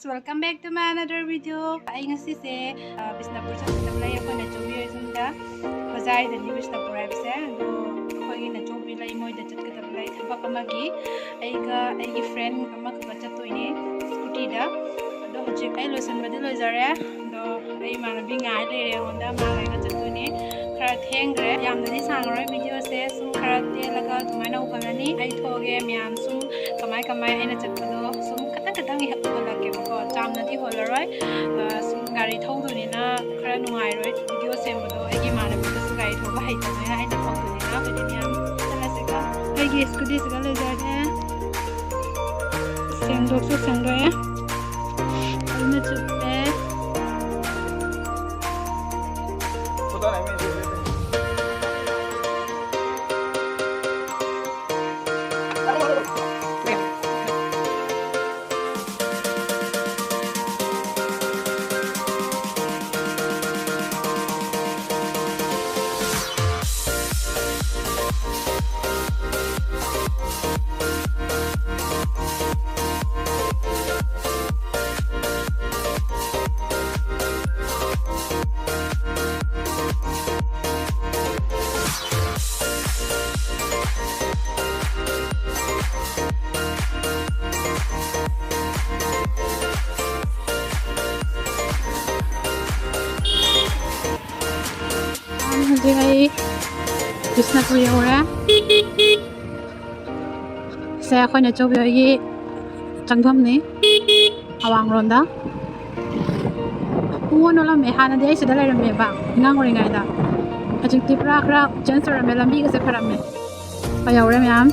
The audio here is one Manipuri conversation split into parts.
guys! Welcome back to my another video. Ay ngasi se Bishnupur sa tablay ako na chobi ay sunda. Bazar da ni Bishnupur ay se do ko na chobi lay mo da chat ka tablay thaba kamagi ay gi friend kama ka chato ini scooty da do hoje kai losan badil lo jare do ay manabi ngai le re honda ma kai ka chato ni khara thengre yamna ni sangroi video se sum khara te laga tumai na upanani ai thoge myam sum kamai aina chatpado sum katang hi hakko lage ko jamna di holaroi sum gari thongduni na khara nungai roi video sembado ai gi manabi ka su gari thoba hai ta na aina thongduni na bedi myam chala se ka ai gi scooty se ka le jare sengdok su sengdoe aina chuppe Jadi Bishnupur ya ora. Saya akan coba lagi cangkam ni awang ronda. Nolam hana dia sudah lari bang. Ngang orang ada. Ajak tipra kra chance orang melambi ke sekarang me. Kaya orang yang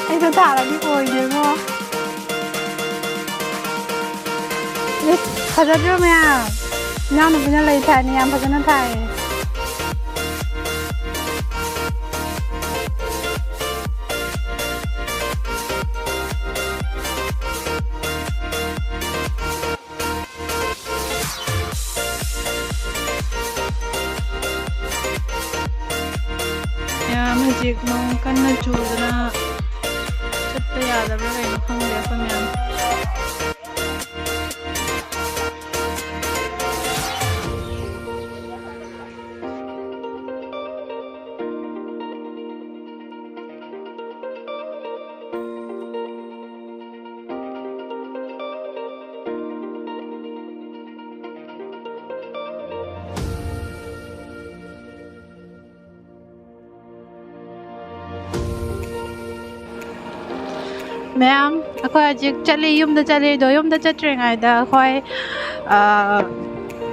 anh sẽ thả là đi ngồi được không? Thật rất rồi mẹ. Nhau nó bây lấy thải này em phải nó thải. Magic mong kan na chuda na chatta yada ba kai no khang ya kam yan Ma'am, ako ajik chali yum da chatring ai da khoi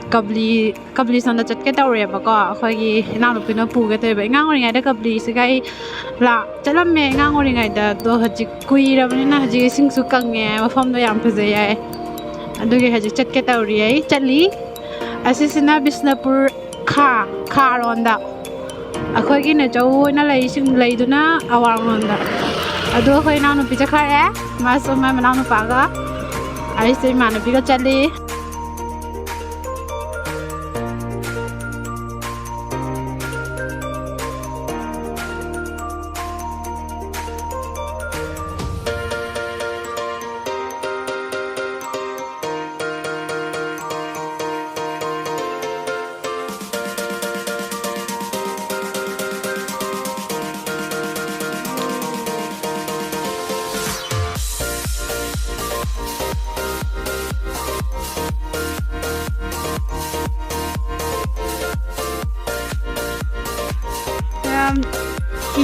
kabli son da chat ke tawre ba ko khoi gi na lu pina pu ke te ba ngang ori ngai da kabli se kai la chalam me ngang ori ngai da do hajik kuira bani na hajik sing su kang nge ma phom da yam phase ai adu ge hajik chat ke tawri ai chali asisina Bishnupur kha ronda akhoi gi na chau na lai sing lai du na awang ronda aduh kau yang nak pergi cakap masuk main mana nak pakai, ayah saya mana pergi cari.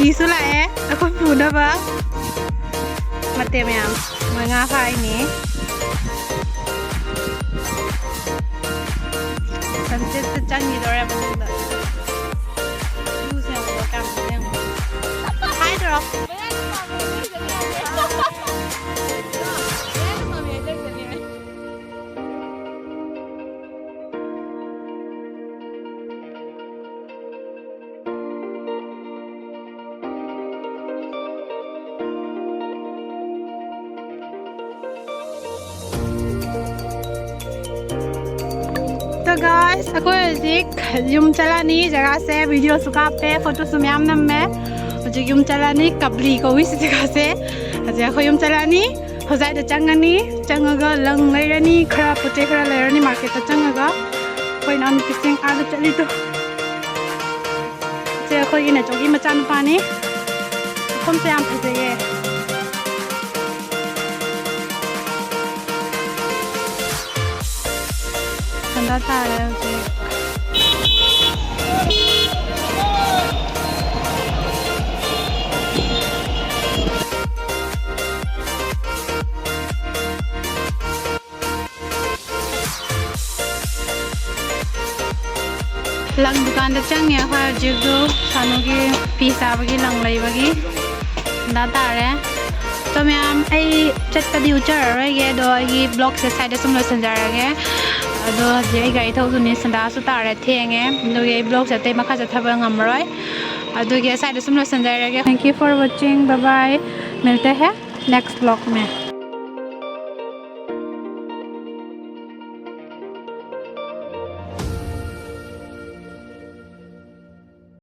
Isu lah aku muda bang. Mati yang mengapa ini? Sunset tercanggih orang muda. Lusa yang welcome yang. Hi drop. guys, aku zik yum chalani jaga se video suka pe photo sumyam namme zik yum chalani Kopili ko wis jaga se aja aku yum chalani hozai da changani changaga lang lairani khara pote khara lairani market ta changaga koi nan kising aga chali to je aku ina jogi machan pani kom se am phaje tanda ta rahe ho lang dukan da chang ya ha jigdu sanu gi pisa bagi lang lai bagi da ta re to myam ai chat ka di uchar ra ge do gi blog se side sum lo san jar ge do je ga i thau du ni san da su ta re theng e do ge blog se te makha sa thaba ngam roi adu ge side sum lo san jar ge thank you for watching bye bye milte hai next vlog mein